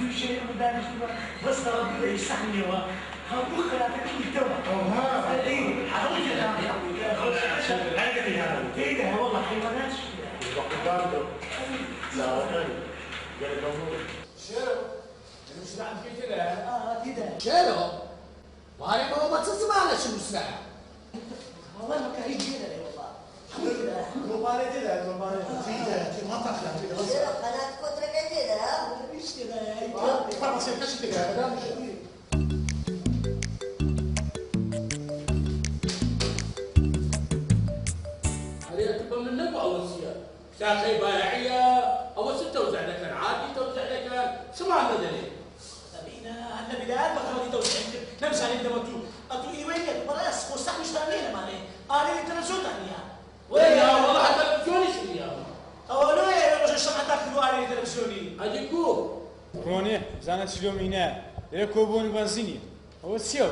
كل شيء بداني بس ربي يسامحني بكره تكفي التوبه. ها اي حضرتك انا كده والله حيوانات وقدامه لا شيرو مش عم كده كده شيرو وهاي ما تسمع لك شو ساعه والله ما كان يجي كده والله مباراه كده مباراه في منطقه شيرو قناه كتر كده مش كده خلاص كشف كده مش هذه تبقى من النبع أول سيارة ساقي بايعية أول ست توزع لك عادي توزع لك سمع الندلي بينا أنا بداية بخلي توزع نمشي على الدمتو أتو إيوين براس وسح مش تانيين مالي أنا التلفزيون تانية ويا والله حتى التلفزيون يشتري يا أولو يا رجل الشمعة تاخذوا على التلفزيوني أجيكو كوني زانت اليوم هنا يركبون بنزيني هو السيو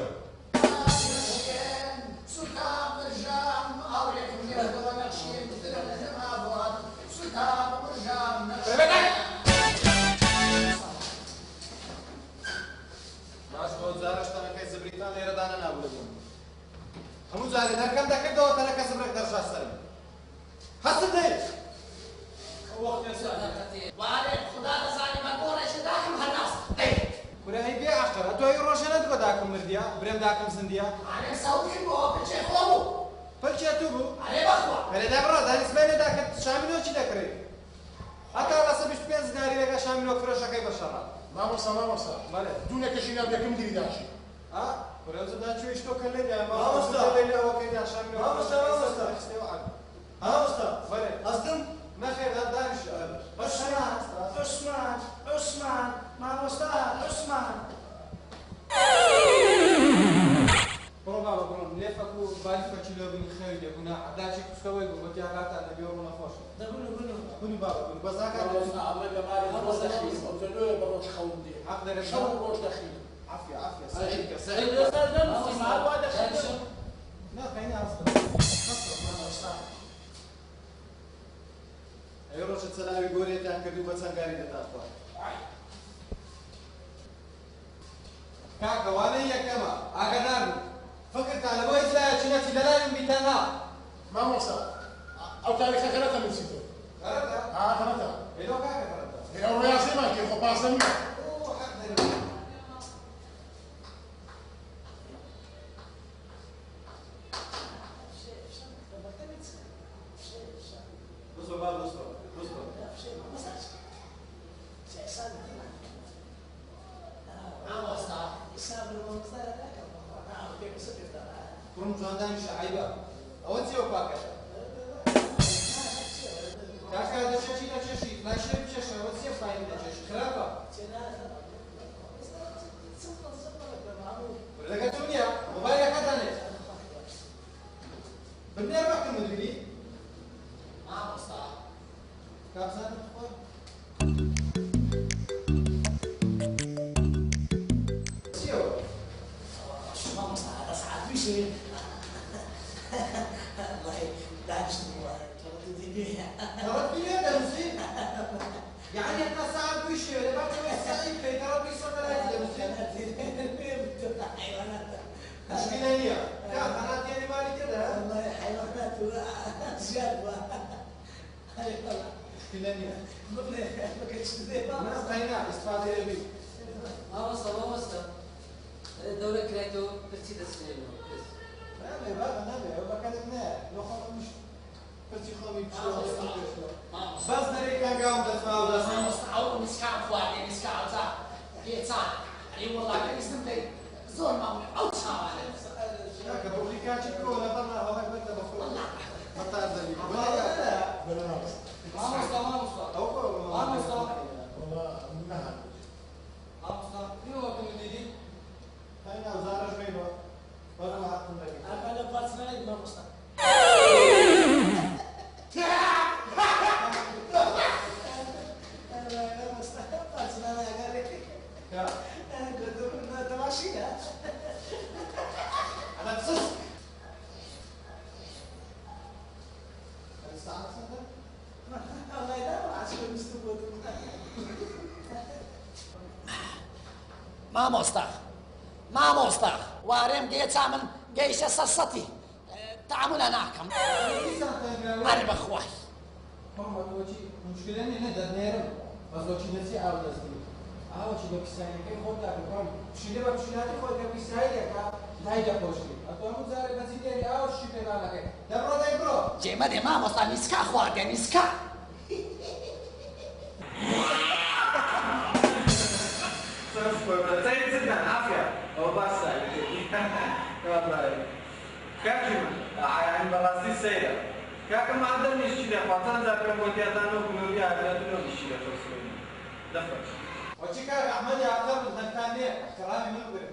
همون زاله نركم دكتور دو تنا كسب رك درجة سلم حسد ده وقت يسأل وعلى خدا تسالي ما كورة شداهم هالناس كنا هي بيع آخر أتوه يروشنا تقول داكم مرديا بريم داكم سنديا على سوي بو بتشي خلابو فلشة توبو على بخوا هلا ده برا ده اسمه داك شامل وشي دكري حتى الله سبيش بينز ناري لك شامل وفرش كيف الشراب ما وصل ماله دون كشينا بيكم دي داشي بريم زمان شو يشتو كله ده ما وصل. ليلة وكيد شامل ما وصل. ها أستاذ ماله أصلا ما خير هذا دانش عثمان ما مستاهل عثمان برو بابا برو ليفكو بالي فكيلو بن خير يكون عداشك تسوي وبتيا قاطع النبي وما فوش ده قولوا كوني بابا كوني بس هكذا أما جمالي بروش دخيل أبزلوه بروش خوندي أقدر شو بروش دخيل عافية سعيد سعيد مع الواد دخيل لا خليني أصبر أيوة روش تسلاوي قولي تأكدوا بس أنقاري لتأخذ كاكا وانا هي كما أقدر فكرت على بويس لا شنو تدلائم بيتنا ما وصل او تاريخ ثلاثة من ستة غلطة ثلاثة إلو كاكا غلطة هي الرئاسي ما كيف خباصة أوه حقدر بصوا بابا بصوا كون جواندان شعيبة أول شيء وباكر كاكا ده شيء لا شيء بشيء أول شيء فاين ده شيء خرابة ولا كتونيا موبايل كذا بني أربعة كم مدري ما مستاهل كم سنة ما مستاهل أسعد بشيء الله دانش ترددي بيها تربي يا مسلم يعني أنت ساعد بيشي ولا بعد ما يسعيك كي تربي صدر يا مسلم مشكلة هي كان أنا تاني مالي كده والله حيوانات زيادة مشكلة هي ما كنتش زي ما استعينا استفادة يبي ما وصل الدولة كريتو برتي تسليم نبي بابا نبي وبكلمناه لو خلاص مش فرتي خامي بس نريك كان قام تسمع بس ما مستعود مسكع فوادي مسكع وزع هي صار يعني والله كان يستمتع زور ما أو صار شاكا بقولي كان شكو ولا برنا هو بدا بفوق ما تعذبني ما مستوى أو ما مستوى والله منها ما مستوى هو كم جديد هاي وزارة جميلة والله حق لك أنا باتنا ما مستاهل يا تماشيها مامۆستا وارێم گەیەچا من گەیشتە سەرسەتی تعاملە ناکەم ئەرێ بەخوای مامەڵۆکی مشکلە نیە دەرنێرم بەزۆکی نەسی ئاو دەستگیر ئاوەکی بە پیسانیەکەی خۆت داکەم پشیلە بە پشیلاتی خۆت کە پیسایی دەکا لای دەپۆشتی ئەتۆ هەموو جارێک بەچی دێری ئاوەشی پێدانەکەی دەبڕۆ دەیبڕۆ جێمەدێ مامۆستا نیسکا خواردێ نیسکا طيب زدنا عافية أو بس كاكيما يعني براسي سيرة كاكا ما عندنا نشيله فاتن ذاك الموتياتانو كنولي عندنا نشيله فسوي دفع وشيكا أحمد يعتبر الثانية كلامي مقبل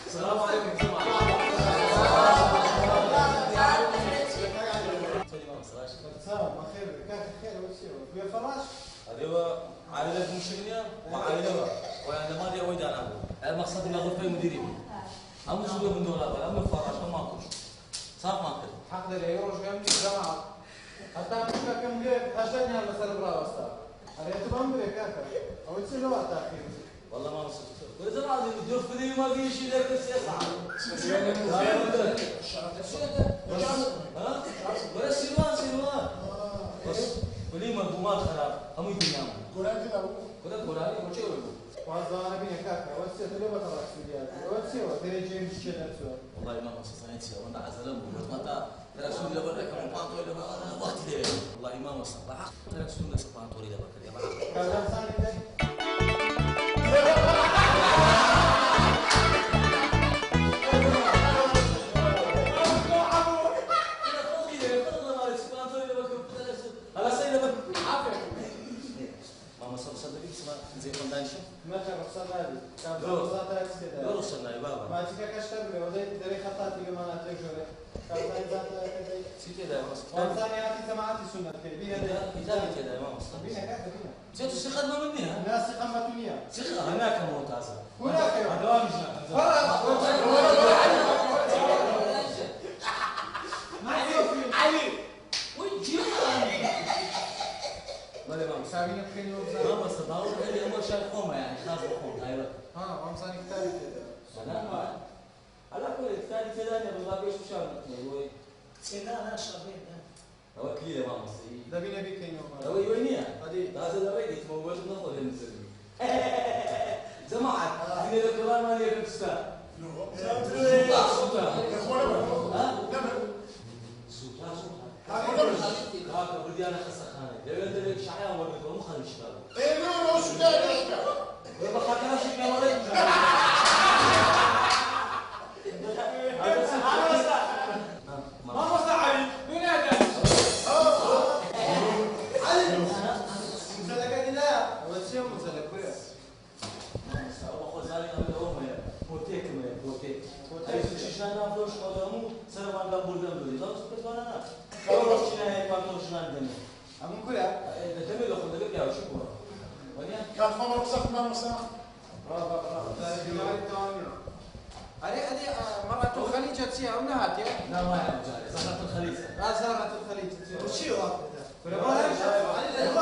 السلام عليكم. السلام خير كان خير وشيء في فراش هذا عائلة مشكلة وعائلة وعندما دي ويد أنا المقصد إن غرفة مديري أمو شو من دولار أمو فراش ما أكوش صار ما كده حق ده يروح جنب الجامعة حتى مش كم جيت أشتني على مسألة براوستا هذا تمام بريكاكا أو تصير له تأخير والله ما وصلت وإذا ما عندي الدور في ذي ما في شيء لك السياسة ها ولا سيروان بس ولي مفهومات خراب هم يبينهم كذا قراني ما شو يقول وهذا بيني كاكا وتصير تلو بتراك سوريا وتصير تري جيمس كذا تسوى والله ما وصلت أنا تسوى وأنا عزلهم وما ترى شو اللي برا كمان بانتو اللي برا وقت ده والله ما وصلت ترى شو الناس بانتو اللي برا يا معلم كلام ثاني زي فندانشة ما تعرف صنادي كان لو صنادي كذا لو صنادي بابا ما تيجي كشتر له وده دري خطات اللي ما نتجرب كان ذات كذا سيتي ده بس وانسانياتي سماعاتي سنة كبيرة ده كتابي كده يا ماما بينا كذا بينا زيت الشيخ ما مني الناس قمة دنيا شيخ هناك ممتاز هناك دوام علي وين جيبها ولا ما مساوينا بكين يوم ماما صداوة اللي أول شيء قومة يعني خلاص بقوم أيوة ها وانساني كتابي كذا أنا ما على كل كتابي كذا أنا بالله بيش مشان هو سيدنا شربين هو كلية ماما ده بينا بكين يوم هو يوينيا هذه هذا ده بيجي موجود نقول النسبي جماعة هنا الكلام ما يكفي ستا هذا بدي أنا خسخانة لو أنت لك شحيان ورد ومو خلي شباب إيه نو شو ده يبقى خلينا شيء يا ولد ما وصل علي وين هذا علي مسلك لا وشيء مسلك ويا أخو زالي أنا هو ما بوتيك ما بوتيك أي شيء أنا فلوس قدامه سرمان قبول دمدوري لا تسكت ولا أنا خلاص شيء هاي ما فلوس نادم أمم كلها ده تبي لو خدك يا وشو هو وين كان فما رخصة ما مسا هذه مرة الخليج تسيا أم نهات يا لا ما يعرف جاري زهرة الخليج زهرة الخليج تسيا وشي هو بكري تعال علي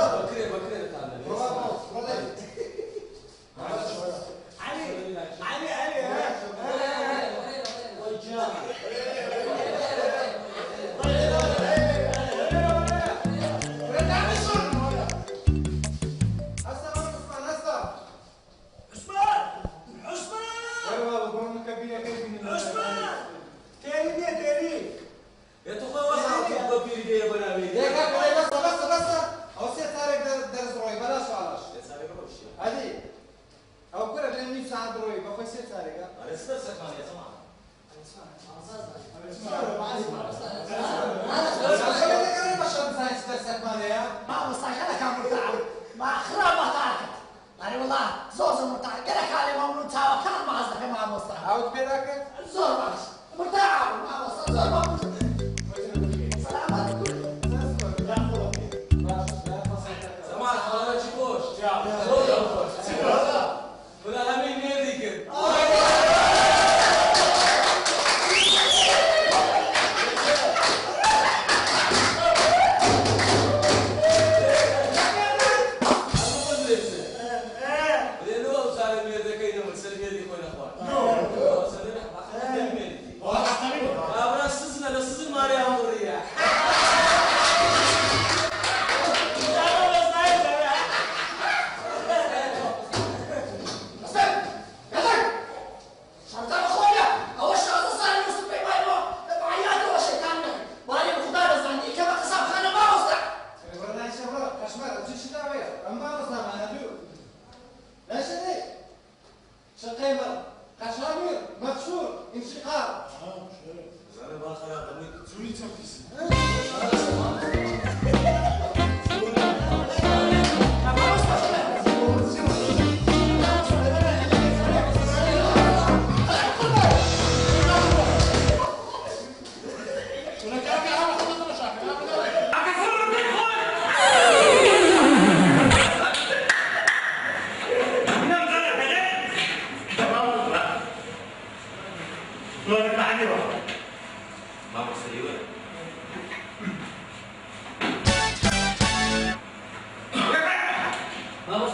يا تخوي وصل بكري ده بنا بيجي بس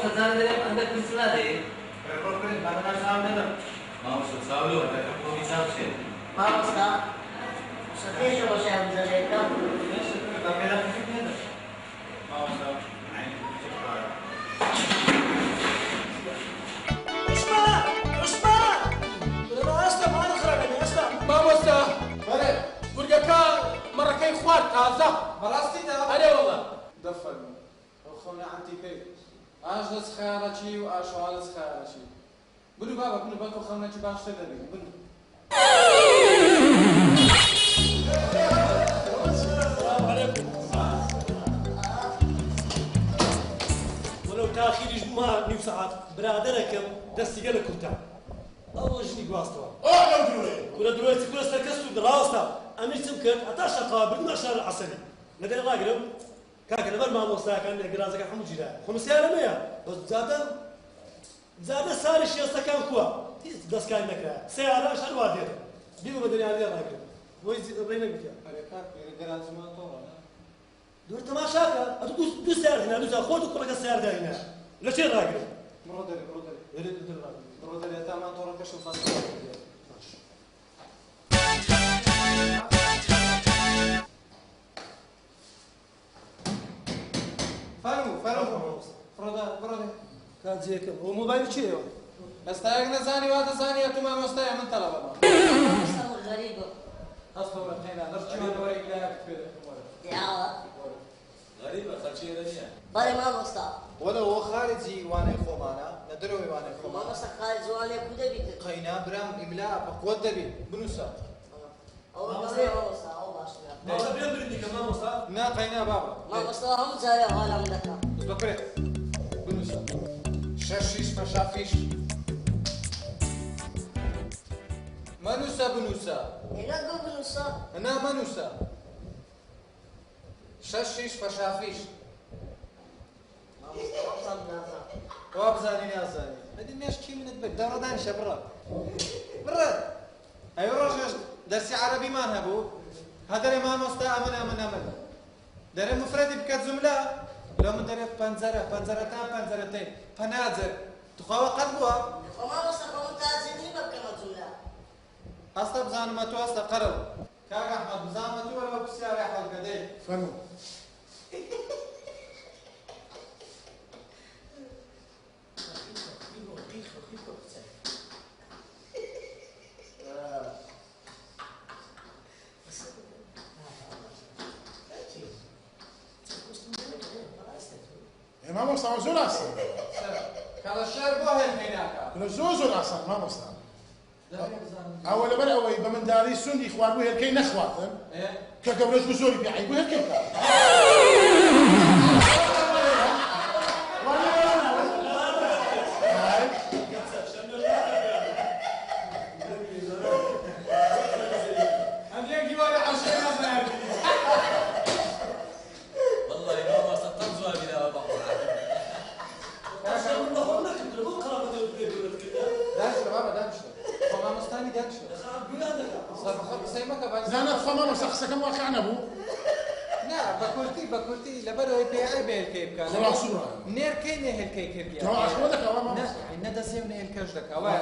خزانه داریم اندر کلسنا دی رکورد کنید بعدا شام ندارم ماموس ساولو در کمی حساب شه مامۆستا سەتێشە بۆ شایان بزەلێتم در پیدا کنید ندارم ماموسا عثمان عثمان ئێستا ماڵە خراپە ئێستا مامۆستا بەڵێ گورگەکە مەڕەکەی خوارد تازە بەڕاستی دا ئەرێ وەڵا دەفەرمو ئەو خەونە عەنتیکەی ئاش دەست خەیاڵەکی و ئاشەوا دەست خەیاڵەکی بنو بابا بنو بەڵکو خەونەکی باشتر دەبێت بنو ولو تاخيريش بما نيو ساعات برادركم دستي قال كنت اول جني قواستوا لو دروي كل دلوقتي كل سركستو دراسة امير تمكن اتاشا قابل ما شهر العسلي ندري راقرب كاك نبر ما موسى كان جرازك حمود جيرا خمس يا رميا بس زاد ساري شي كان كوا دس كان نكرا سيارة شهر وادير بيبو بدني هذه راقرب ويزي رينا بك ئەرێ کاک گەران زمان تۆڕە دور تماشاك دو سيارة هنا دو سيارة خودك كلك السيارة هنا لا شيء راقرب بڕۆ دەرێ بڕۆ دەرێ بڕۆ دەرێ تامان تۆڕەکەش و فاس فەرموو بڕۆ دێ كان زيك هو موبايل شيء ئەستایەک نەزانی وا دەزانی ئەتو مامۆستایە من تەڵەبەمە مامۆستا غەریبە هەستە وەرە قەینا دەرچمان وەرە ئیلایەک پێ دەکەم وەرە یاوە غریبه خرچی دنیا بەڵێ مامۆستا وەلەوە خارجی وانەی خۆمانە لە دەرەوەی وانەی خۆمان مامۆستا خارج جوانێ کو دەبیت قەینا برام ئیملا بەقووەت دەبێت بنووسە ئەو بەڵێ مامۆستا ئەو باشترە ما بين بريدي كمان مصا نا قەینا بابا مامۆستا هەموو جارێ هەڵام دەکەم بکرێت بنووسە شەشیش مەشافیش منووسە بنووسە هێنەگە بنووسە نا منووسە شەشیش فەشافیش مامۆستا نازانم وا بزانی نازانی ئەدی مێش کی منت بێت دەڕەدانیشە بڕە بڕە ئەوێ ڕۆژێش دەرسی عەرەبیمان هەبوو هەدەرێ مامۆستا ئەمن دەرێ مفرەدی بکات جوملە لەو من دەرێت پەنجەرەتان پەنجەرەتەین پەناجر تخواوە قەت بووە خۆ مامۆستا خۆم تازێنی بکەمە جوملە هەستە بزانمە تو هەستە قەرەو کاک ئەحمەد بزانمە تو وەرەوە پرسیارە هەڵگەدەی فەرموو مامۆستا زۆر ئاسان کاڵە شار بۆ هێناکە لە زۆر ئاسان مامۆستا ئەوە لەبەر ئەوەی بە منداڵی سوندی خواردبوو هێلکەی نەخواتن کە گەورەش بوو زۆری پێعی بوو هێلکەی بکات ئەمجێکی وەرە عەشەی نازانێت والله ما وصلت تنزوا بلا بقى دانیشتە بابا دانیشتە خۆ مامۆستانی دانیشتە سەربەخۆ قسەی مەکە زانە خۆ مامۆستا قسەکەم واقع نەبوو نا بەکورتی لەبەرەوەی پێعی بە هێلکەی بکات ڕاستووە نێرکەی نێ هێلکەی کردی تەوا ئاشکۆ دەکەوە مامۆستا نەدەسێ و نە هێلکەش دەکەوە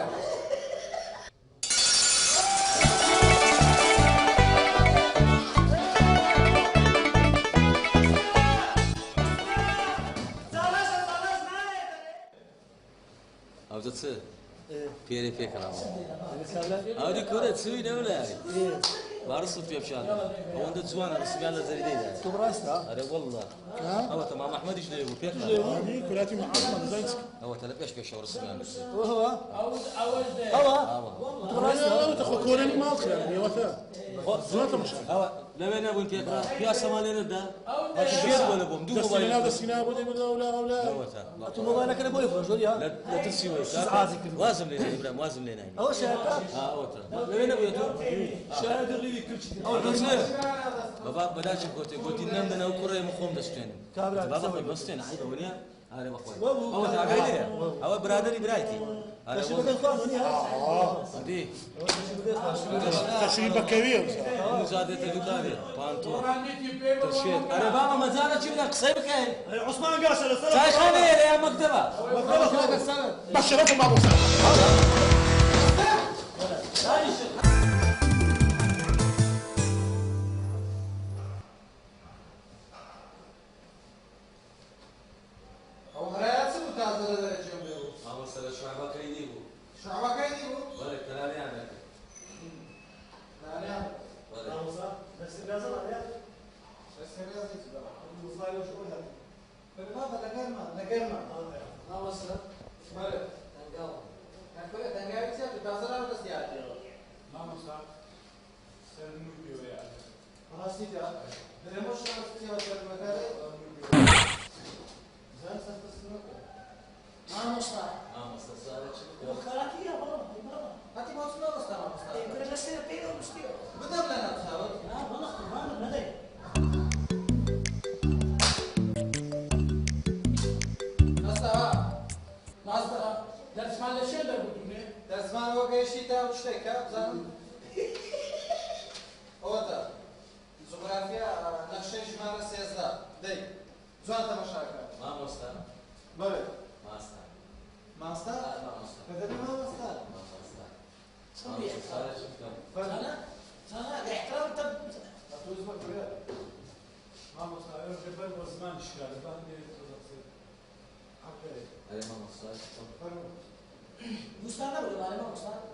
او تتصل بيري فيك راه هادي كره تسوي ولا بارصت في بشان هو انت زوانه بس قال له زريدي تو براستا هذا والله هو تمام احمد ايش له فيك هذه كلاتي مع أحمد زينسك هو تلقاش في شهور الصبيان بس وهو تو براستا أنا تخو كورني ما أخير يا وفاء زوات مش هو لا بين ابو فيك في اسمالين ده ما تشير ولا بوم دو موبايل دسينا ولا تو موبايلك انا بقول لك جوليا لا تنسي وازم لنا ابراهيم وازم لنا هو شاهد هو ترى لا بين ابو يوتيوب شاهد اللي كل شيء بابا بداش قلت نام دنا وكره مخوم دستين كابرا بابا بستين عيب ونيا هذا بخوي هو تابعي هو برادري برايتي هذا شو بدك تفهم دي تشريبه كبير مزادة تدوكاني بانتو تشيت انا بابا مزالة شو بدك صيبك عثمان قاسر شاي خليه يا مكتبة بشركم ابو سعد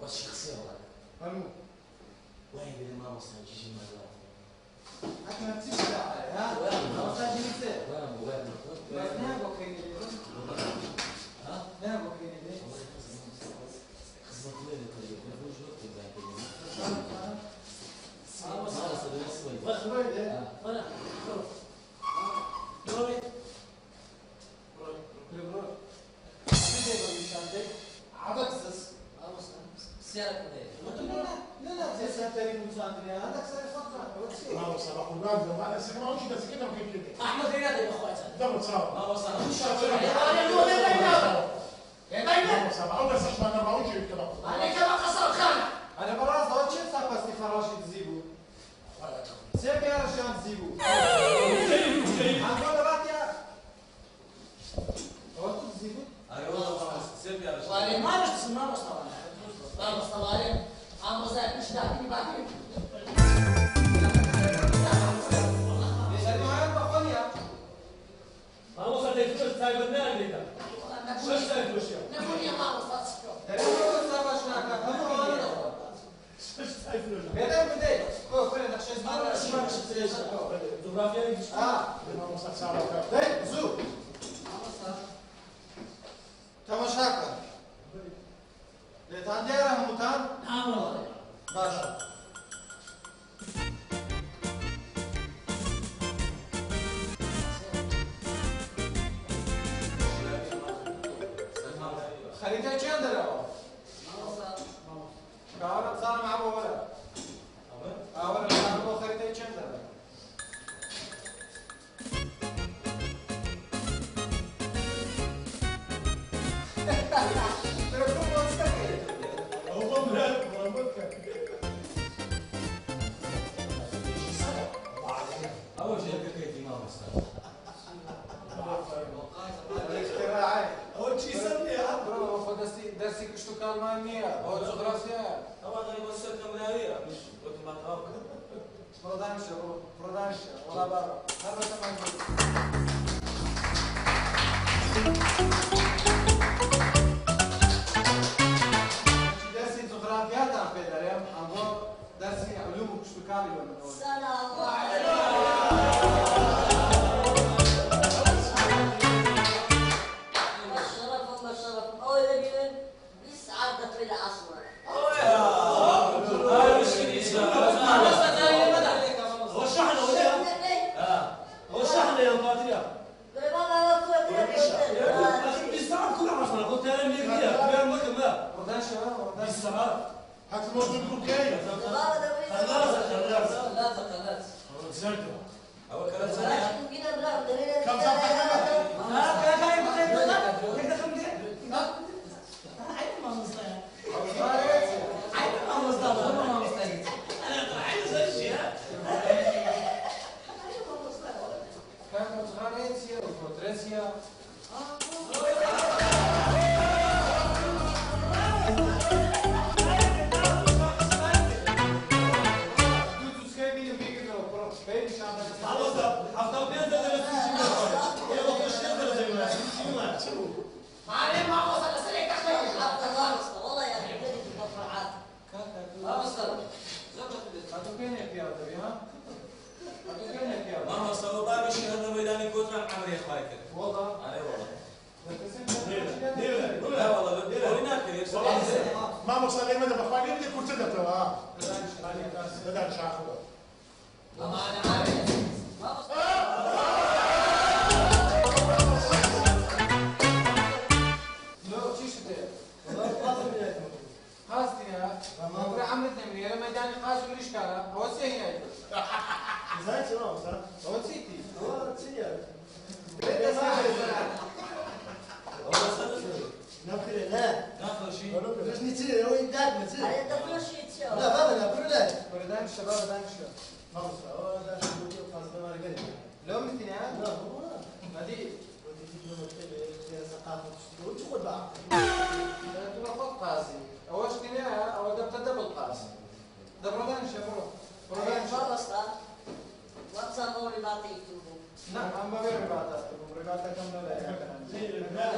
بس شخصية والله وين الإمام وصل جيجي مازال أكمل تيجي ها وين وصل جيجي وين بس نابو كيني ها نابو كيني خزنت وين الطريق ما فيش وقت بعد ما وصل الناس وين أنا دوري عبد سيارة لا تسافر تاني مساندني هذاك سير ما وصل اخو نازل ما انا سكر ما وش ده سكر ما كيف أحمد رياضي يا أخواتي دم صار ما وصل ما وصل اول بس ما انا ما وش كده عليك ما قصر خان انا براس ضوء شيء صار فراشي تزيبو سير يا رشان تزيبو هنقول راتيا هو تزيبو أيوة سير يا رجال وأنا ما بس ما مستوى ما مستوى عم بزاك مش داعي بعدين ما وصل ليش تايبنا ليك شو سايب وشيا نقول يا ما وصلت شو سايب وشيا بدأ هو كل نقش ما جغرافيا ما وصل صار زو تماشاكا لتانديرا هموتان نعم والله باشا خريطة كم دلوا؟ كهرب صار مع أبو ولا؟ أول مع أبو خريطة كم دلوا؟ هو مرات أول شيء كيف ما وصل اول شيء سمي درسي كشتو كالمانيا أو جغرافيا طبعا أنا بوصل كملاوية مش وقت ما تراك برودانشا ولا برا هذا تمام درسي جغرافيا تعرف اليوم أبغى درسي علوم كشتو كامل السلام عليكم. بشركم أول يوم يسعدك في العصر. هو الشحن هو الشحن يا فاطمه بالساعة كل عصر قلت انا مية كبير مكمل بالساعة هات الموضوع الكوكايين أول كلام كم صار درسيا معلم ما وصل السريع تخيل والله يا اخي بدي في المفرعات. ما وصل هتوكين يا بيا ها هتوكين يا بيا ما وصلوا طيب الشهر ميداني كوتر عمري اخويك والله اي والله ديلا لا والله هناك ما وصل لي مدى بخواني بدي كنت تدفع ها بدأ شاخذه اما انا عارف لو تشتي قاصدي يا ما عملتني من يلا ميداني قاصد وليش كان هو سهل زين شنو صار؟ هو سيتي هو تسير ناخذ لا ناخذ شيء ليش نتصير وين داك نتصير هاي دفلوش يتساوي. لا بابا لا بقول لا بردان الشباب بردان الشباب ما بصير هو ده شو قصده ما قال لو مثلي لا هو هذه ثقافة وتقول بقى تبقى قاسي أول شيء أو ده بتدبل قاسي ده بردان الشباب بردان ما الشباب وصل. وصل مو رباطي يكتبوا. نعم أما غير رباطات رباطات كم لا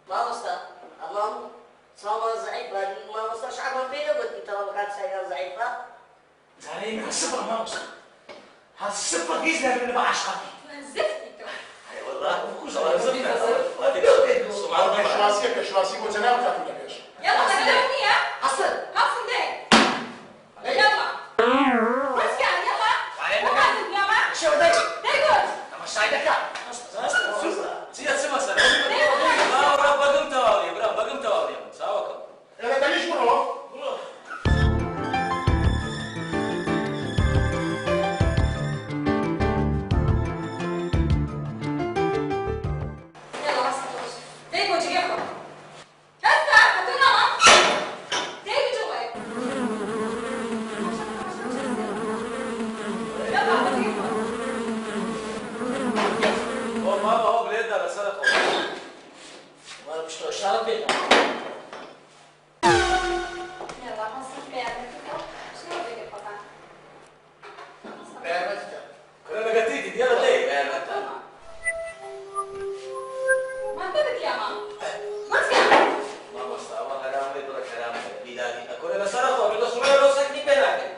ما وصل. اللهم صوما ضعيفة ما وصل شعبان بينه قلت ترى كانت سيارة ضعيفة. زين الصفر ما وصل هذا الصفر يزنى من بعشرة زفتي تو. اي والله والله زفنا شواسية كشواسية وتناول تاكل لك ايش يلا تكلمني يا. حصل حصل ده. يلا. بس كان يلا. وعلينا وهذا اليوم. شو ده تقول. اما شايدك سيا سما سنة لا برا بقم توالي برا بقم توالي ساوكم انا تليش مرة يلا بس خلاص. تيجوا تجيبوا. هسه هاتونا ما. تيجوا جوا. يلا تجيبوا. هو ما هو بليد على سنة ما مش شارب بينا يلا حصل بيعمل كده. شنو بدك القطع؟ كلنا قتيتي يلا ليه ما بدك يا ماما. ما تكلم. ما مستوى كلام يدرك كلام بلادي كلنا سرقوا بدو سوريا لو ساكنين بينك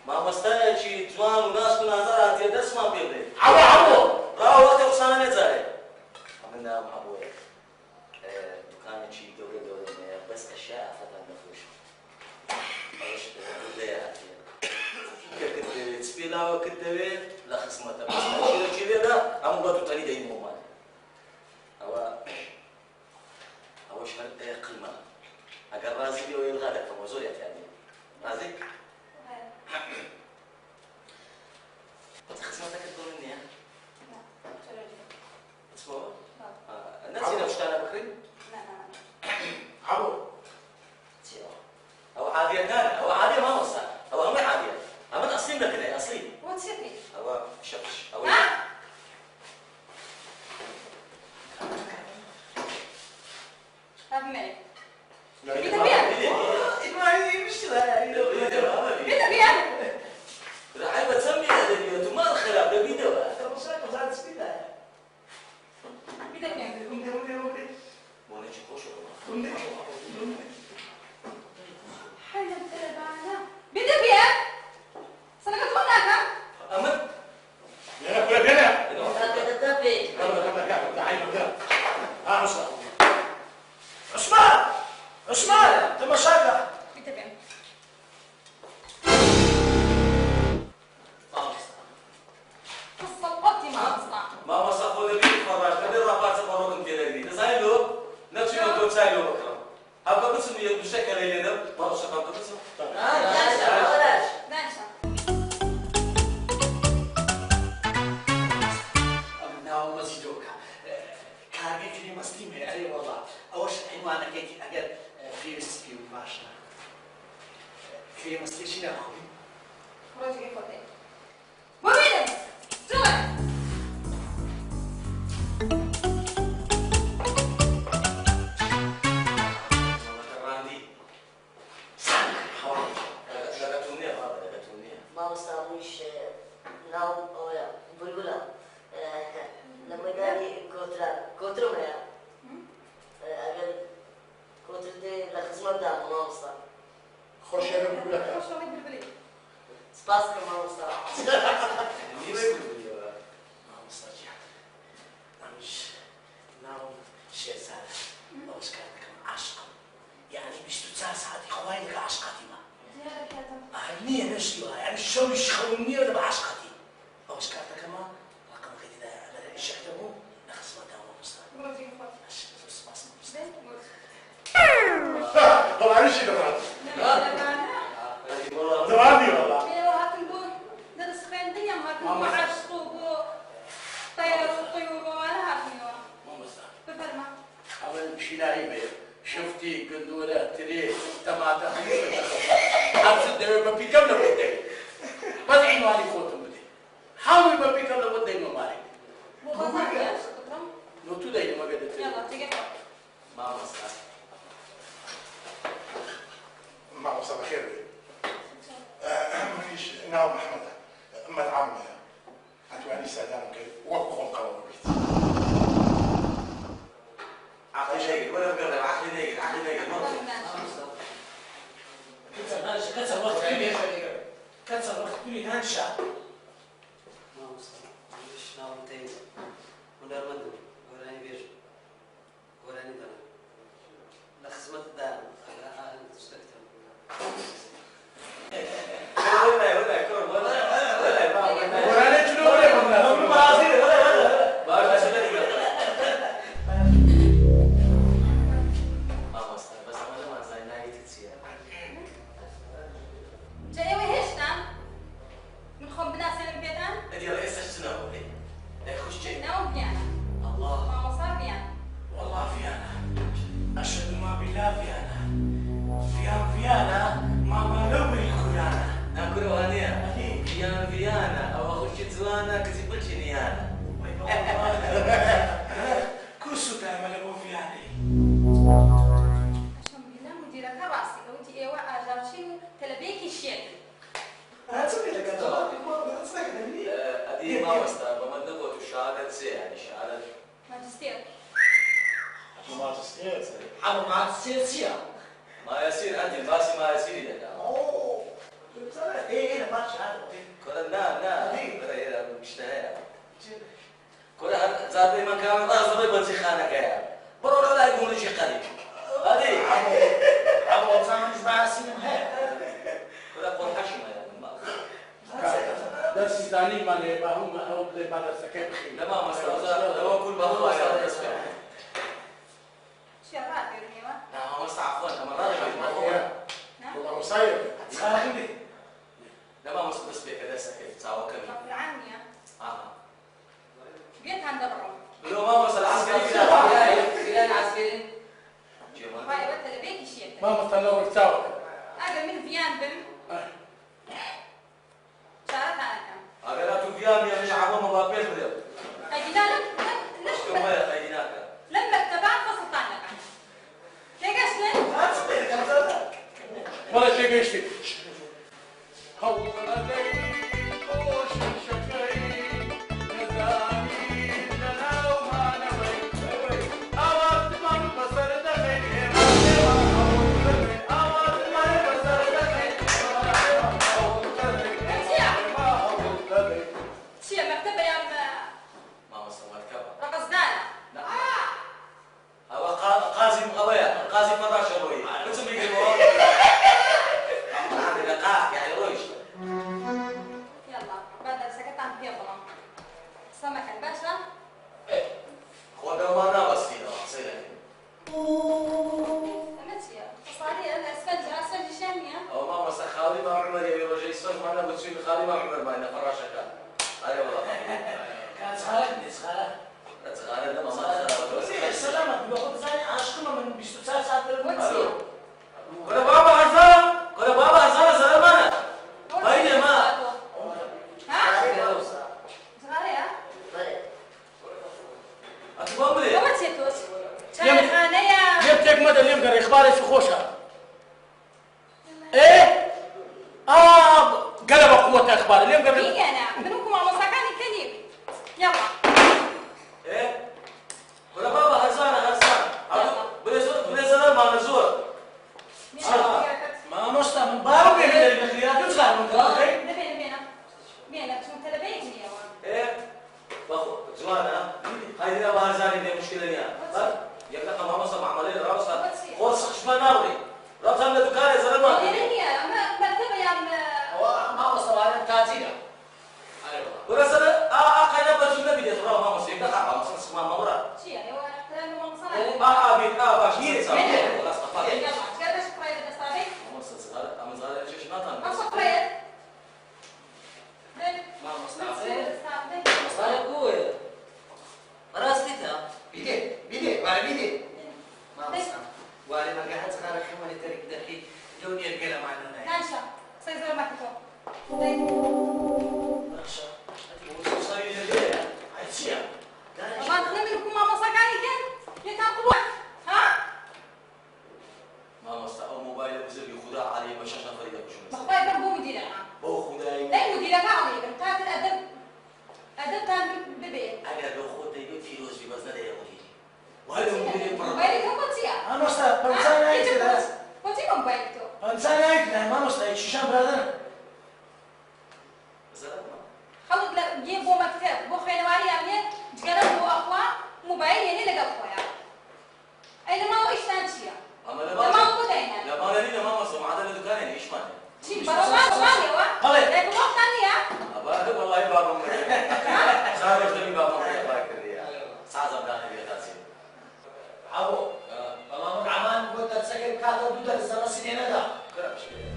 ما مستاهل شيء جوان وناس كنا زرعت يدرس ما بيبري عمو راهو وقت وصلنا نزاري عملنا مع ابوي دكان شيء دوري بس اشياء فتن نفوش ايش بدي كنت تسبيلا وكنت لا خصمته بس الشيء ده عمو باتو تاني داي مو مال او شرط قيمه اگر رازي بيو يلغى كموزور يعني رازي خصمتك تدور مني ها؟ لا. اسمه؟ الناس هنا مش انا بكري؟ لا. عمو او عادية كان او عادية ما وصل او ما عادية اما اصلي من كده اصلي وتسيبني. او شفش او ها؟ أبملك. ما هي مشكلة استيشن أخوي. خرجي خدي. وين؟ شوف. ما مستعملش نوم ولا بلبلة لما جاني كوترة ما أقل كوترة دي لخزمة دام ما مستعمل خوش أنا بقول لك خوش أنا بقول لك سباسك ما مستعمل ما مسترجع أمش نوم شيزارة أو سكرتكم عشق يعني مش تتساعد إخوانك عشقتي ما أهمية نشيوها يعني شو يشخوني ولا بعشقتي أو سكرتك ما رقم كده على إشعته نخص ما دام مستعمل طبعا ايش ده زماني والله أول مشي لاعبة شفتي قندورة تري تماتا حبس الدرب ببي كم لبودي ما تعين مالي خوتم بدي حاول ببي كم لبودي ما مالي لو تدعي ما قدرت يلا تيجي ما مصلح ما وصل خير ما فيش ناو محمد ما تعمل أتواني سادان كي وقفهم قرار بيت عقلي دايق ولا بقرب عقلي دايق عقلي دايق كتر وقت كبير كتر وقت كبير هنشا ما مصطفى مش ناوي تاني ولا ردو ولا نبير ولا ندم لخزمة الدار أنا تشتكتم ولا نجلو ولا Kau dah bapa Hazal, selamat. بتخاف من كلامك؟ بينا شو تلبيتني يا ولد. ايه باخو زوانا هاي دي بارزاني دي مشكلة نيا بس يكنا ما مصر معملين راسا خلص خشبة ناوري راسا من الدكان يا زلمة هي ما مكتبة يا ما مصر على تازينا ورسالة خلينا بجيب نبي ترى ما مصر يبقى ما مصر اسمها مورا شيء يا ولد احترام المصنع. بيت باشير صار خلاص تفضل يلا كيف شكراً بس هذه. مصر صغار أم صغار إيش ناتان ما شكراً. ما مصر صار قوي راستيتا بيدي ما مصر وعلى ما قاعد صغار خمر ترك دقيق جوني القلم معنا نانشا سيزور مكتوب. ما تخلي لكم ما مصاكاني كان يتاكلوا ها؟ ما مصر أو موبايل بزر يخدع عليه بشاشة فريدة بشو بخباي بربو مديرة بو خداي لا مديرة كعلي كانت الأدب كان ببيت أنا لو خدت يبي فيروز في بس نادي يقولي وهذا مدير برا موبايلي كم بطيئة ما مصر بمسانا يكذا بطيئة موبايلته بمسانا يكذا ما مصر شيشان برادر خلط لا جيب بو مكتب بو خينواري أمين جرب بو أخوة موبايل يعني لقى أخوة أين ما هو إيش تانشيا أما لا ما هو دينا لا ما لينا ما مصر ما عدا الدكان يعني إيش معنى شيء برا قلي لكن وقت ثانية أبا والله بابا مريض صار يفتني بابا مريض الله يكريه ساعة زمان هي تاسين عبو والله من عمان قلت تسكر كاتب بدل السنة سنين هذا كلام مشكلة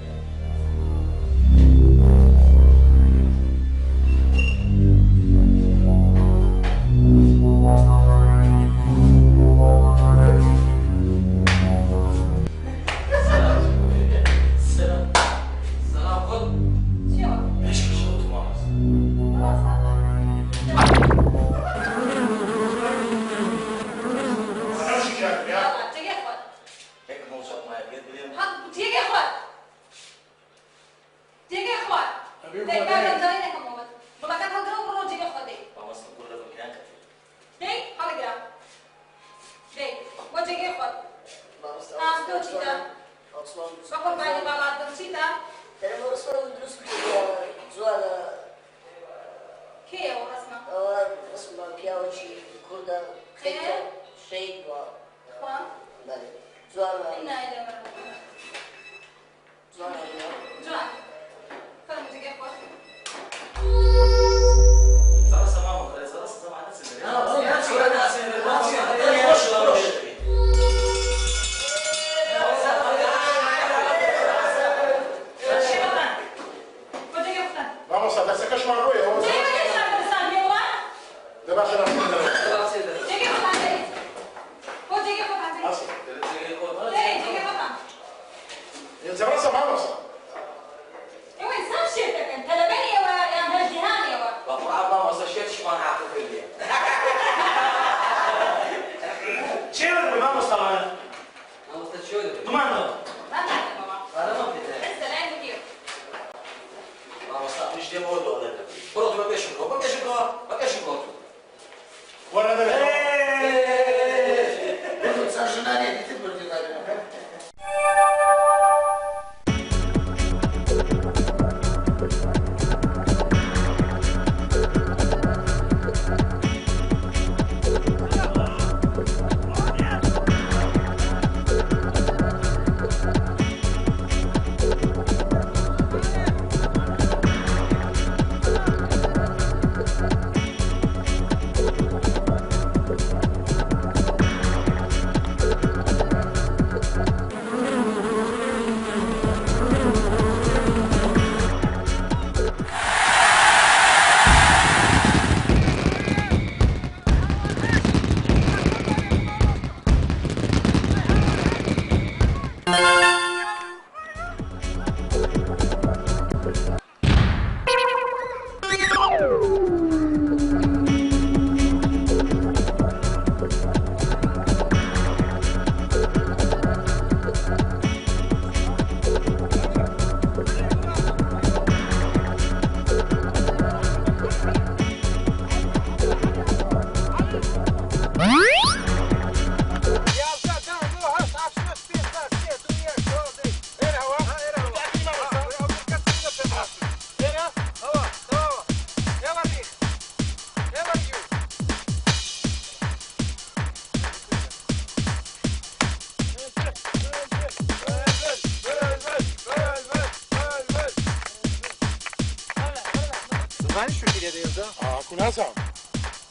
زمانی شوکی لێ دەیێزە؟ کوناسام.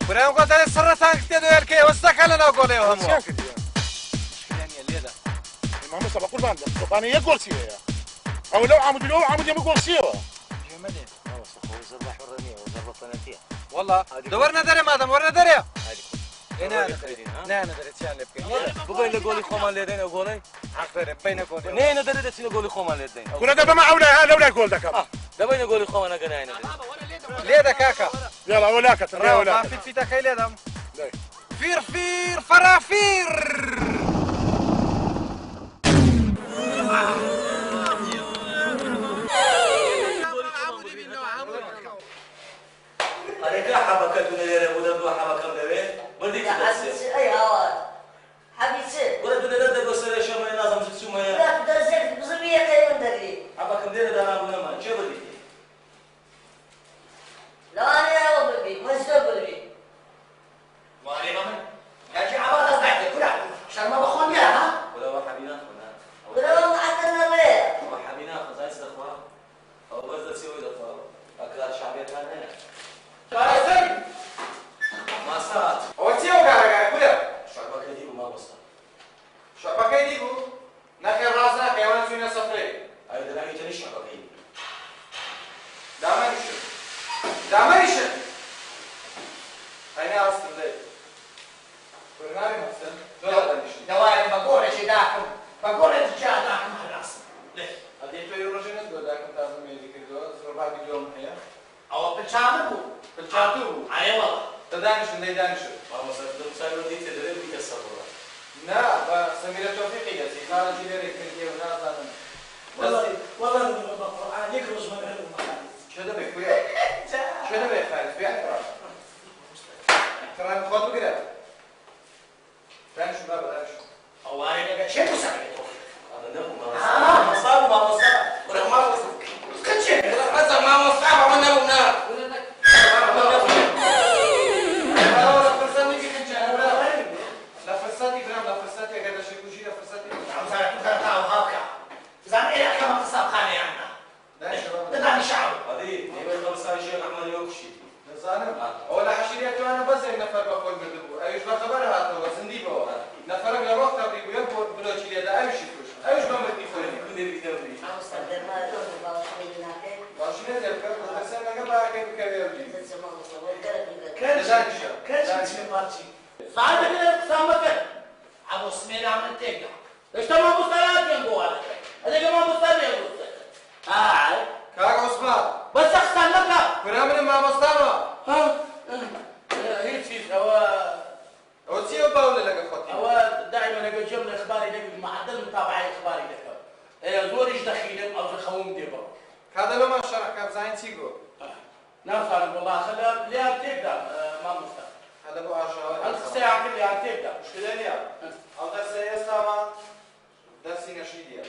برام گۆ دەڵێ سڕەتان کردێ دەوێرکەی وەستەکە لەناو گۆڵێەوە هەموو. چیان کردیە؟ مشکلە نییە لێدە. مامۆستا بە قوربان بدەم تۆپانە یەک گۆڵ چیەیە؟ ئەو لەو عەمودی لەو عەمودی هەموو گۆڵ چیەوە؟ جێمە لێ. مامۆستا خۆ زەربە حوڕە نییە زەربە پەنەتیە. والله دەوەرنە دەرێ مادەم وەرنە دەرێ. نه دەرێت چیان لێ بکەین. بگەین لە گۆڵی خۆمان لێ دەین ئەو گۆڵەی؟ حەقدەرێ بینە گۆڵ. نێنە دەرێت دەچین لە گۆڵی خۆمان لێ دەین. کورە دەبەمە ئەو لای لەولای گۆڵ دەکەم. دەبینە گۆڵی خۆمان ئەگەر نایەنە لێدە کاکە. يلا ولاك ترى ولا فيت فيتك هاي ليدم فير فير فرافير عليك حبكة دنيا ولا دوا حبكة مدري بديك حبيبتي اي هوا حبيبتي ولا دنيا لا تقول سر شو ما ينظم شو ما لا درجة بزبية كي مدري حبكة مدري ده أنا أقول ما شو بديك لا أنا أبغى بدي مشتاق بدي ما عليه ماما يا شيخ عبارة صدقت كلها عشان ما بخون يا ها ولا حبينا هنا ولا ما عندنا ليه حبينا خزايس دخوا أو بس تسوي دخوا أكلات شعبية هنا كارثة ما صارت وتيو كارثة كلها شعبك دي وما بصت شعبك دي بو نخير راسنا كيوان سوينا صفري أي دلائل تاني شعبك دي دامريش أين أصلا ليه برنامج مثلا دوائر بقول شيء داكم بقول الرجال داكم خلاص ليه هذه توي روجينس بدأكم تازم يديك الدواء زربا اليوم هي أو بالشام بو بالشاتو أي والله تدانش من دانش ما وصلت لمسافر دي تدري بيك الصبر لا سميرة توفيقية خارج ليري كنتي وناس والله القرآن يخرج من المكان شو ده بيخويا شو ده بيخالف في احترام احترام خود بقرا دانش ما بدانش أو أنا شيء مساعد هذا ما صار ما صار ولا ما وصل كل شيء هذا ما وصل وانا ونا ولا حشريات وانا بس نفر بقول بدو ايش بخبر هاتو زندي بو نفر قالوا تبري بيقول بلو شيء ده ايش يفوش ايش ما بدي فوري بدي بيدوري استخدم ما يروح باوشين هناك باوشين ده كان بس انا قبل كان كبير لسه ما وصلوا كان شيء مارتي صعب كده سامك ابو سمير عمل تيجا ليش تمام مستعد ينقوا هذا كمان مستعد ينقوا كاك عثمان بس احسن لك برامج ما مستوى هي شيء هو تسيو باول لك اخوتي هو دائما اقول جمله اخباري لك معدل متابعه اخباري لك زورش دخيل او خوم ديبا هذا لو ما شرح زين تيجو نعم صار والله خليها ليه تبدا ما مستوى هذا بو عشاء انت ساعه كلها تبدا مش كده ليه او درس اسلام درس نشيديه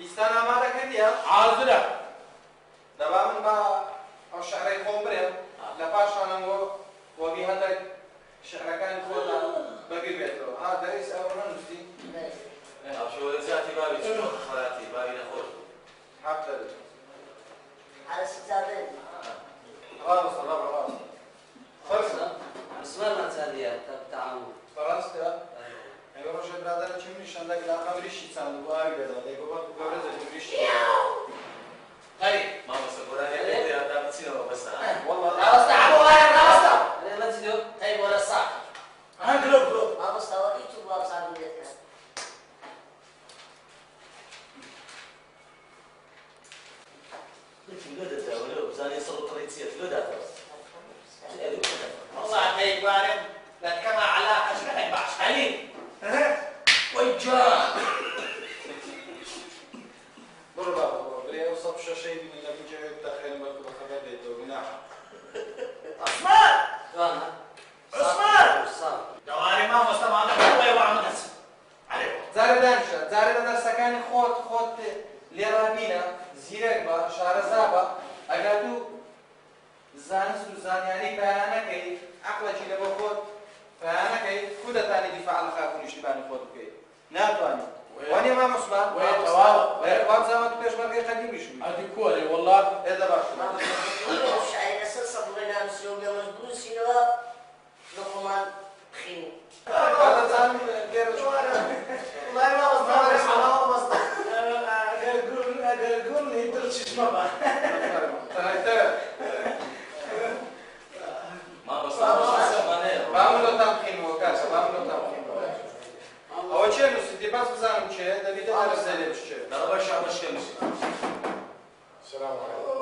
استانا ما ذكرتيها عازله دابا من با او شعري خومبرين لباش انا وبهذا شعر كان خوتا بقي بيتو درس او نمسي شو لزاتي بابي شو خالاتي بابي نخوش حتى على ستاتين خلاص خلاص فرصة اسمع ما تسالي تعامل فرنسا ايوه روش برادر چی میشن دیگه لاقا بریشی ساند و آیده داد دیگه بعد گورز بریشی هاي ما بس قراني عليه هذا بتصير بس والله خلاص تعالوا هاي خلاص انا ما تسيو هاي ولا صح هنقلب ما مستوى يتوب باب صعب جدا لودة ولا بزاني صرت طريقتي لودة والله هاي وارد لا كما علاقه شنو باش علي وجاه بربا بري اوصف شيء من اللي بيجي داخل بالك بخبر بيته جناح عثمان عثمان دواري ما مستوى هذا هو وعمل نفسه عليه زار دانشا زار در سكان خود لرابينا زيرك با شهر زابا اگاتو زانس زانياني بيانكي عقل جيل بخود بيانكي كودا ثاني دفاع الخافون يشتبان خود كي ناتواني واني ما مسلم وين تواب وين باب زمان تبيش برقي قديم يشوي هذه كوري والله ايه ده باش خيني هذا زعلان غير والله ما وصلت قول لي انت شو ما ما بصير بعملوا تمخين وكاسة بعملوا تمخين أول شيء نسيتي بس بزانم شيء ده بيتنا رزالي بشيء لا باش عمش كمشي السلام عليكم.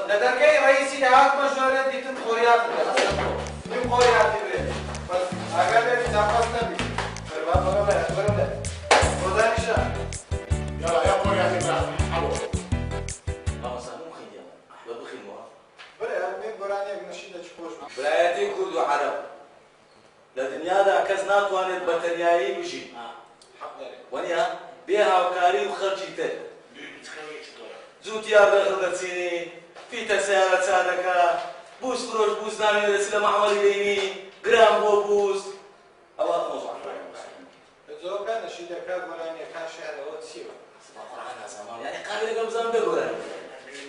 لدرجه رئيسي دعوات مجوريات دي تدخل قوريات نیم قوريات بري بس اگر بری زحمت نبی برو بره خدا نشه يلا يا قول يا اخي حلو ما صاروا خيام احباب خيمه بري من قراني نشيده خوش بلایەتی کورد و عەرەب لە دنیادا کەس ناتوانێت بە تەنیایی بژی وەنیە بێ هاوکاری و خەڵکی تر زووتیار دەخڵ دەچینی فیتە سیارە چادەکە بوس فرۆش بوس نامێ دەچی لە مەعمەڵی دەینی گرام بۆ بوس ئەوە مۆزوع زۆر کار نشیده کار قراني کار شعرەوە چیوە قورآن نازانم یعنی قابل لەگەڵ بزانم بێ گۆرانی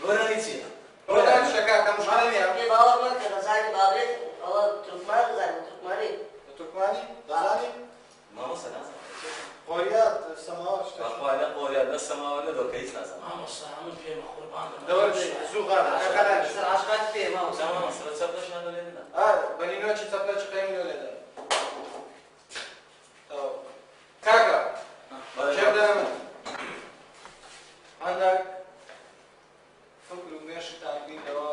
گۆرانی چییە؟ قرآن شکا کە مشعلە نییە یه باور نکرد زنی بابرێت ئەوە تورکمان دەزانێت تورکمانی تورکمانی دەزانی مامۆستا نازانم قۆریات سەماوات بەخوا لە قۆریات لە سەماوە نەدۆ کە هیچ نازانم مامۆستا من پێمە قوربان دەوەر زوو غادا کەکەران سەر عاشقات پێ مامۆستا مامۆستا لە چەپلەشیان لێ ندا بەنینۆکی چەپلەکی قەیمی لێ لێدا کاکە شێبدە من هەندێک فکر و مێشتان بینەوە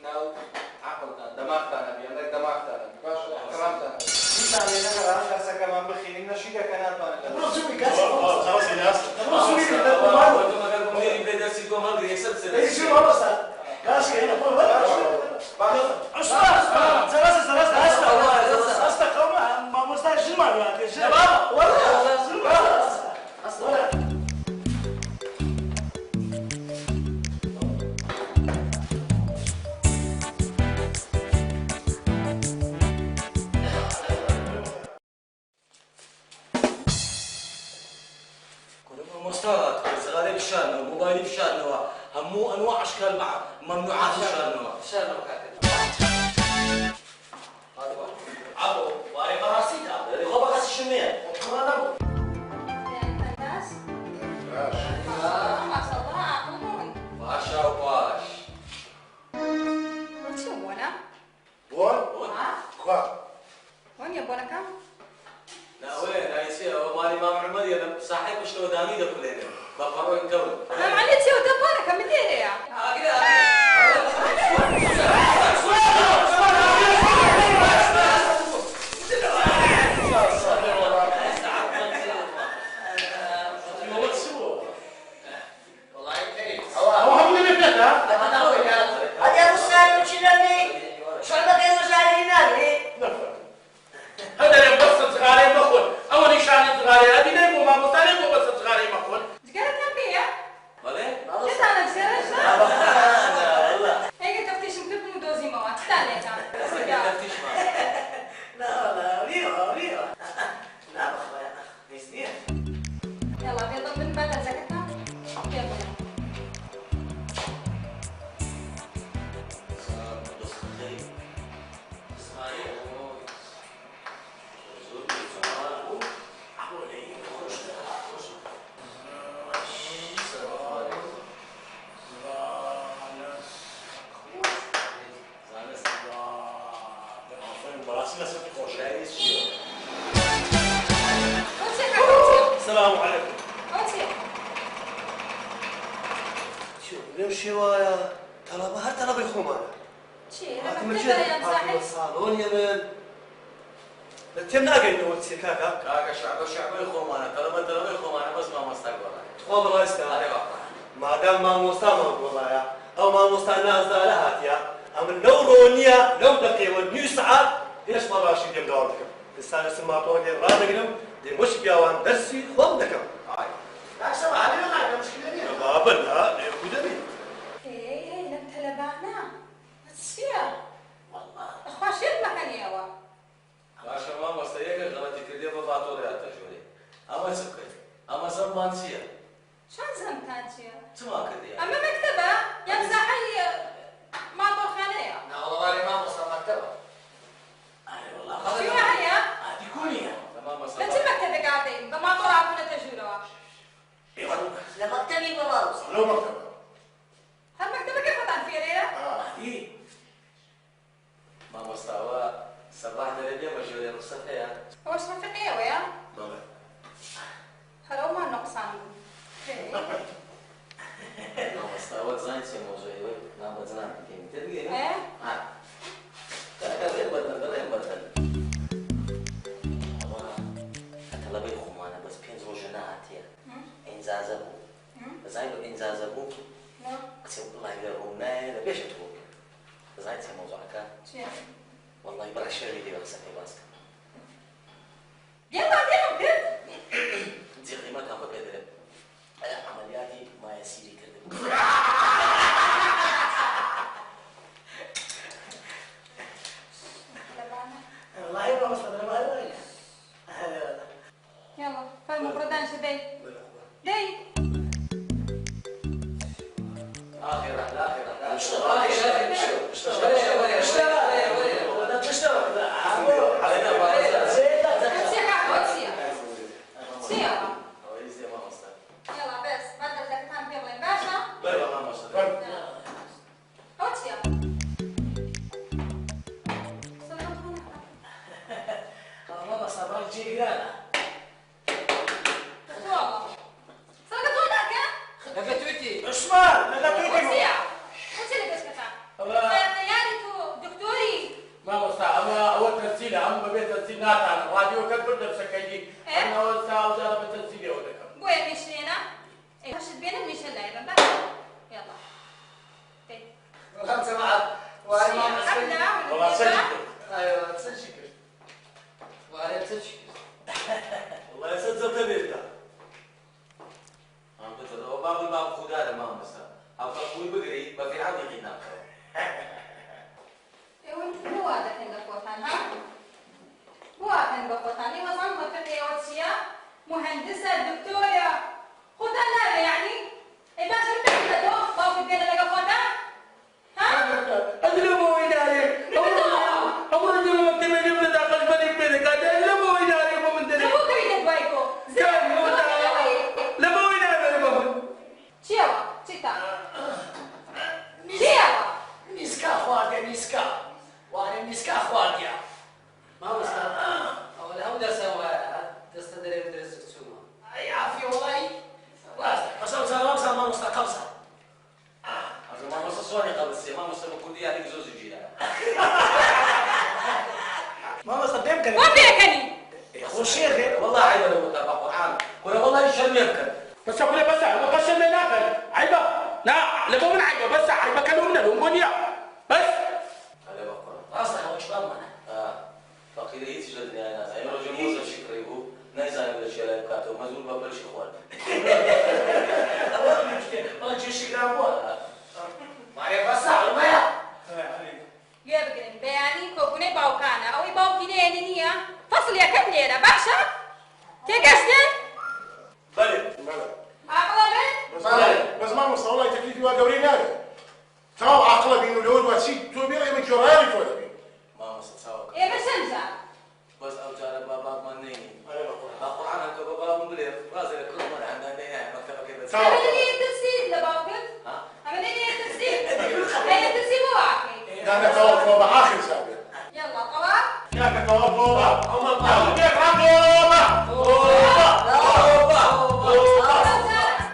ناو عەقڵتان دەماغتانە بی هەندێک دەماغتانە باشە احترامتان دیسان لێ نەگەڕان دەرسەکەمان بخینین نەشیدەکە ناتوانێت خلاص يا ناس مەگەر بێ دەرسی تۆ هەڵگری یەکسەر مستعد صغاري بشارنا وموبايلي بشارنا همو انواع اشكال مع ممنوعات بشارنا عبو واري براسيتا خو بقى الشمية وكمان الناس ما شاء الله عقلهم باشا وباش وش بونا بون كوا وين يبونا كم لا وين هاي سي هو مالي امام عمر يا صاحب شلو داني ده كلنا بقروا نكمل انا معلش يا ودبونا كم ديري يا السلام عليكم. شو اليوم شوايا طلبة هر طلبة يخوم أنا. شيء أنا مكتبة يا مساعد. صالون يمن. لتم ناقل إنه وقت كاكا. كاكا شعب يخوم أنا طلبة يخوم أنا بس ما مستقبل. تخوم الله يستاهل. ما دام ما مستعمل والله يا أو ما مستعنا زالها يا أمن لو رونيا لو دقيقة ونيو ساعات ليش ما راشي ديم دارتكم. لسان اسمع طول ديم رادقلهم ديم مش بيوان درسي خوم دكم. لا سمع علينا ما مشكلة ليه. بابا لا يقودني. إيه لم تلبعنا. بس فيها. والله. أخوة شيء مكان يوا. باشا ما مستيقظ غلطي كده بفاتورة يا تجولي. أما سكر. أما زمان سيا. شو زمتان شيء؟ سما كده. أما مكتبة يمسح ما طخانية. لا والله ما وصل مكتبة. أي والله. فيها هي. هذه كونية. تمام لا مكتبة قاعدين بما طلع كنا تجولوا. لمكتبي بمارس. لو مكتبة. هالمكتبة كيف طعن فيها ليلة؟ هذه. ما مستوى صباح درجة مجهولة رخصتها يا. هو شو رفقية ويا؟ بلى. هلو ما نقصان. ما مستوى زين شيء موجود. نعم بزنان كم تدري؟ إيه؟ إنزازة بو زين إنزازة بو قسم الله يقربنا لبيش تقول زين تسمى موضوعك والله يبرع الشرمي دي بغسل باسك يلا كده انت قيمتها خذ بدل عملياتي ما يسيري كذا والله ما وصلنا ما وين يلا فالمفردان شبي داي آخرة يلا بس بدل دكتور بيغلي باشا اوتيا ماما صباح جيرانه لقيتوتي اسمع لقيتوتي انت اللي بس كفا يعني تو دكتوري ما مستع اما اول تمثيل عم ببيت تمثيل ناتا راديو كان بدل سكايجي انا اول ساعه وزاره بالتمثيل ولا كم بويا مشينا ايه مشيت بينا مش لا يلا يلا والله سمعت وهاي ما مسكت والله سجلت ايوه تسجل وهاي تسجل والله يسجل بيتك باب الباب خدار ما مسا أو تقوي بقري بفي عادي قينا وانت مو هذا كان بقوتان ها مو هذا كان بقوتان لي وصلت في اوتسيا مهندسه دكتوره خدنا يعني اذا شفت كده باو بينا لقى قوتان ها أدلموا إداري أمر الدنيا مكتبة جبنا داخل بني بينك أدلموا إداري ما من دنيا شو كريت بايكو لموا إداري ما Ciała, czytam. Ciała! نسكا خواتي نسكا وأنا نسكا خواتي ما مستوى أول هم درسوا تستدري بدرس السوما أي عافية والله قصة ما مستقصة ما مصر صوني قبل السي ما مصر مكودي يعني جزوز الجيران ما مصر بيمكن وبيكني يا أخو الشيخ والله عيبة لو متابع قرآن ولا والله يشرم يمكن بس أقول بس ما قشر لنا عيبة لا لبوا من عيبة بس عيبة كانوا من الأمونيا بس هذا بقرآن أصلا هو شباب فقير هي تجلدني أنا ناس أيام رجل موسى شكري هو نايزان من الأشياء اللي بكاته مزول ببلش إخوان والله جيش شكرا ما يفسر ما يا يبقى بياني كوبوني باوكانا أو يباوكيني يعني فصل يا كم ليرة باشا تيجستن بلد أغلبين بس ما مستوى والله تكليفي وقوري نادي ترى عقله بينه الأول واتسيد تو بيري من كوراري فولا بين ما مصر سوا إيه بسنجا بس أوجار بابا ما نيني القرآن هكذا بابا من غير رازي لكل مرة عندنا نيني مكتبة كذا عملية تفسير لباوكت عملية تفسير هي تفسير واحد أنا توقف بابا آخر سابق يلا طواب يا توقف بابا عمر بابا كيف بابا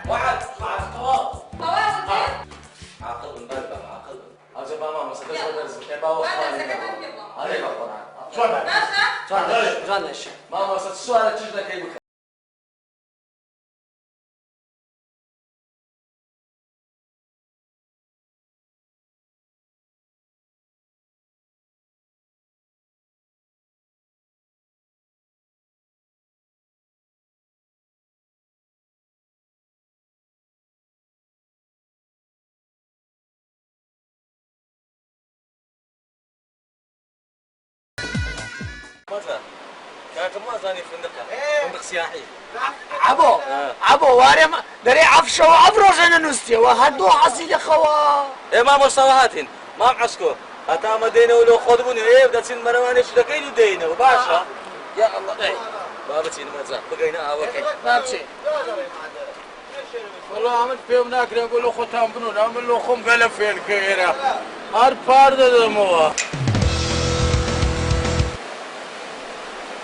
واحد طواب طواب عاقل من بالبا عاقل هذا بابا ما صدق درس بابا هذا القرآن تفضل ماشي ما وصلت السؤال تجد كيف ماذا؟ كان ما زاني فندق سياحي عبو وارم دري عفشو عفروش انا نستي وهدو حصيل خوا ايه ما مستوهاتين ما معسكو اتا مدينه ولو خذبوني ايه بدات سن مرواني شو دكينو دينه وباشا يا الله ايه بابتي ماذا بقينا اوكي بابتي والله عملت فيهم ناكل نقول له ختام بنون عمل له خم قلب في الكيره هار بارد دموا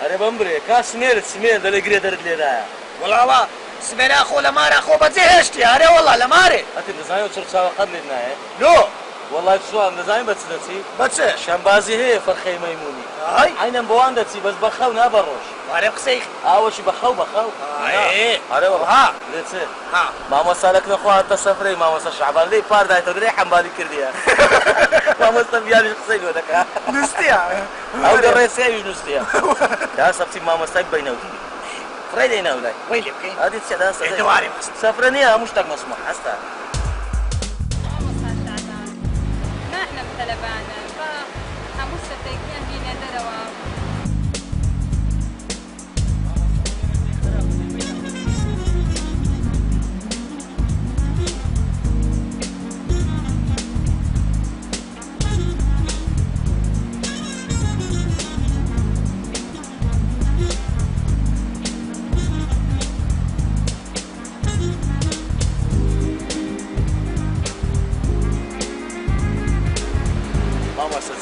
أنا بمبري كاسمير ده اللي قريت درد لي ده والله سمينا اخو لماري اخو بتزهشتي هاري والله لماري أنت زايد صرت سوا قبل لنا لو والله سؤال نزاين بتسنتي بچه شنبازي هي فرخي ميموني هاي عينم بواندتي بس بخو نبروش وارم قسيخ اول شي بخو ايه اري والله ها ليتسي ها ما مسالك نخو حتى سفري ما مسا شعبان لي بار دايتو دري حنبالي كرديا ما مسا بيالي قسيل ودك نستيا او دريسي يوز نستيا يا سبتي ما مسا بينودي فريدي ناولاي ويلي بكي هذه تشدا دواري بس سفرني مش تك مسموح هسه ما احنا بتلبانا فهموس تيكين بينا دروا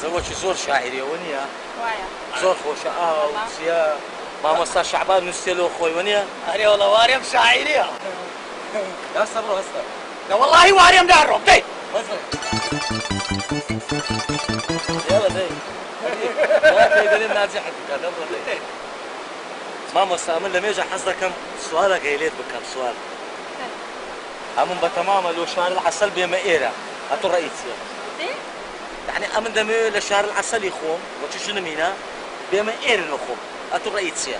زوجي زور شاعري ونيا وايا زور خوشة وسيا ماما صار شعبان نستيلو خوي ونيا اري والله وارم شاعريه يا صبر هسه لا والله وارم دارو دي يلا دي ما في دليل ناجح يلا دي ماما سامن لما يجي حصل كم سؤالك قايلت بكم سؤال امن بتماما لو شهر العسل بما ايرا اتو رئيسي يعني امن دم لشهر العسل يخوم وتشنو مينا بما ايرا نخوم اتو رئيسي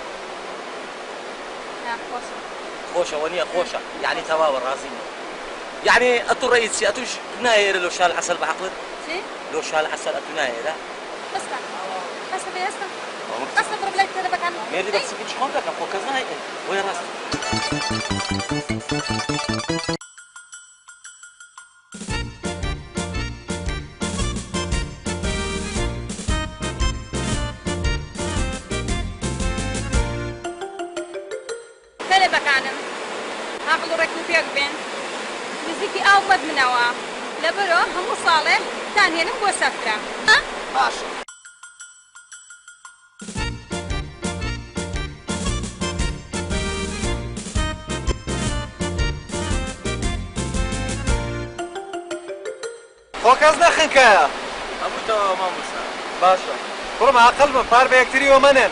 خوشة ونيا خوشة يعني تواور رازين يعني اتو رئيسي اتو ناير لو شهر العسل بعقلت لو شهر العسل اتو ناير بس اضرب لك تلفك عنه ميري بس كنت شلون لك اخو كذا هيك وين راسك تلفك عنه عقلو ركنو فيك بين نزيكي اوقد من نوا لبرو هم صالح ثانيا نبغى سفره ها ماشي فۆکەس نەخنکایە ابو تو ما مسا باشە بڕم عقل بم پار بە یەکتری وەمەنێن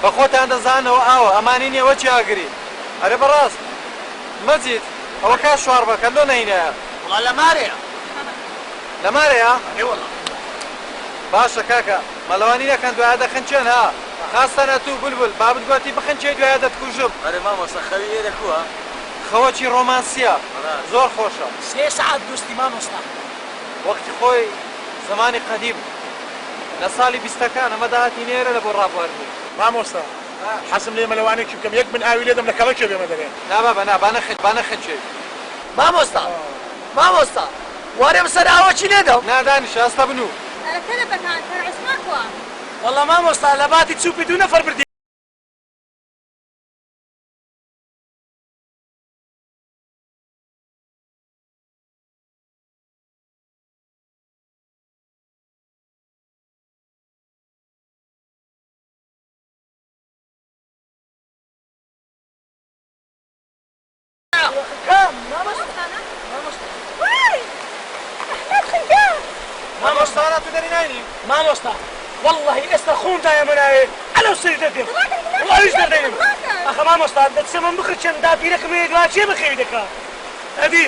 بە خۆتان دەزانەوە ئاوە ئەمانی نییە وەچی ئاگری ئەرێ بەڕاست مەجید ئەوە کا شوار بەکە لۆ نەینایە والله لا ماريا لەمارەیە اي والله باشە کاکە مەلەوانی نەکەن دوایە دەخنچێن ها خاستانە تو بولبول بابت گوتی بخنچێ دوایە دەتکوژم اري ما مسا خليه لكوا خەوەکی ڕۆمانسیە زۆر خۆشە 3 ساعات دوستي ما مستحق وەختی خۆی زمانی قەدیم لە ساڵی 20ەکان ئەمە داهاتی نێرە لە بۆ ڕابواردنی مامۆستا حەزم لێ مەلەوانێکی بکەم یەک من ئاوی لێدەم لە کەڵەکێ بێمە دەبێن نابابە نا بانەخنچێ مامۆستا وارم سەر ئاوەکی لێدەم نادانیش ئەستە بنوو انا تلفك عن ترى عثمان كوا والله مامۆستا لە باتی چووپی دوو نەفەر بردی مامۆستانە تو دەری ناینی مامۆستا والله ئێستا خۆم دایە منایە ئەلەو سەر دەدێم والله هیچ دەردەینم ئەخە مامۆستا دەچە من بخرچێن داپیرەکەم هەیە چێ بخەوی دەکات ئەدی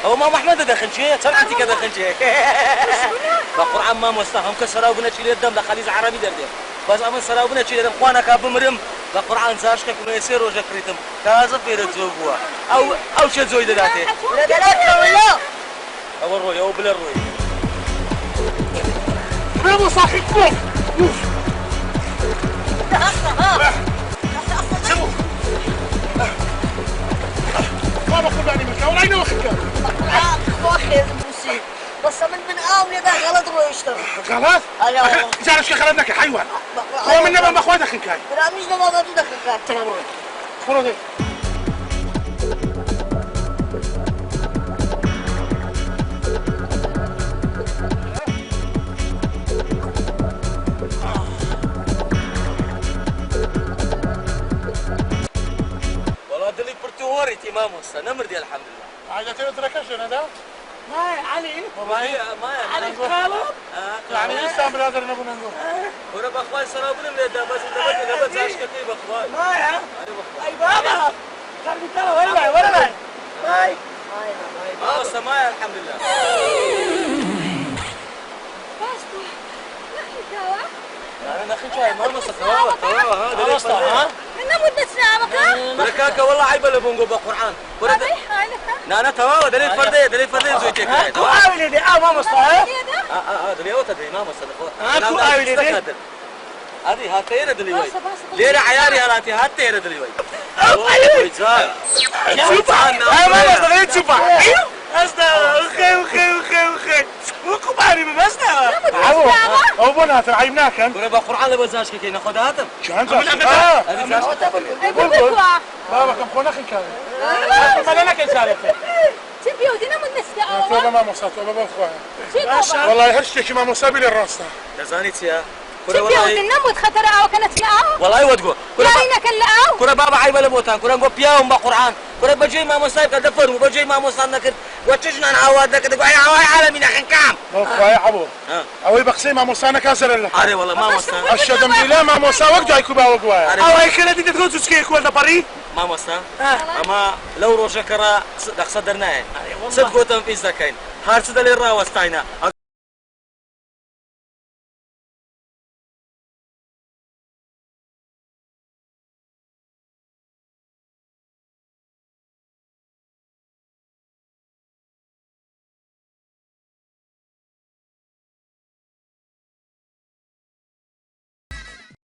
هو ماما احمد دخل شيء ترى انت كذا دخل شيء بقرعان ما مستهم كسراو بنا شيء دم لخليج عربي دردم بس امن سراو بنا شيء دم خوانا كاب مرم بقرعان زاشك ما يصير وجكريتم كازا فير تزوجوا او شي زويد داتي لا دلك ولا او الروي او بلا الروي برافو صاحب فوق ما بقول يعني مكان ولا ينوخ كان واخي بوسي بس من آوي ده غلط روي يشتغل غلط؟ انا والله جعل شو خلناك يا حيوان هو من نبى مخواتك خنكاي لا مش ده ما بدك تمام روي خرج والله دلي برتوري تمام وصل نمر دي الحمد لله حاجة تبي تركش أنا ده؟ ماي علي ما علي خالد يعني إنسان برادر نبون نقول. ورا بخواي سرابنا من ده بس ده بس عاش كتير بخواي. ماي أي بابا خلي ترى ولا ماي سمايا الحمد لله. باسطة نحن كوا أنا أخي شاي ما مصر توا هذا باسطة ها إنه مدة ساعة بكرة بركاك والله عيب اللي بنقول بالقرآن. أبي حالك أنا توا دليل فردي زوجتك. كو عاولي دي ما مصر ها دليل وتدري ما مصر كو عاولي دي هذه هاتين دليل ليه عيالي هلاتي هاتين دليل شوف ما مصر شوف أصلا أخي وكم عاري بمسنا أو بنات عيبناك أنت. ولا بالقرآن اللي بزاش كي ناخذ هاتم. شو أنت؟ بابا كم خونك كان. ما لنا كنسالك. تبي ودينا من نسكا توبة ما مصاب توبة بخوان. والله يحرشك ما مصابي للراسة. لزانيت يا. تبي ودينا مود خطر أو كانت لأو. والله ودقو. لا هنا كان لأو. كنا بابا عيب ولا موتان كنا نقول بياهم بالقرآن. كنا بجي ما مصاب كدفر وبجي ما مصاب نكر وتجنا نعواد لك تقول يا عالمي نحن كام. بخوان عبو. أوي بقسي ما مصانا كسر الله. أري والله ما مصاب. الشدم بالله ما مصاب وقت جاي كوبا وقوايا. أو هيك لا تقدر تقول تسكيك ولا بري. ما مصاب. أما لو روجا كرا صدرناه. صدقوا تنفيذ ذكين. هارس دليل راوستاينا.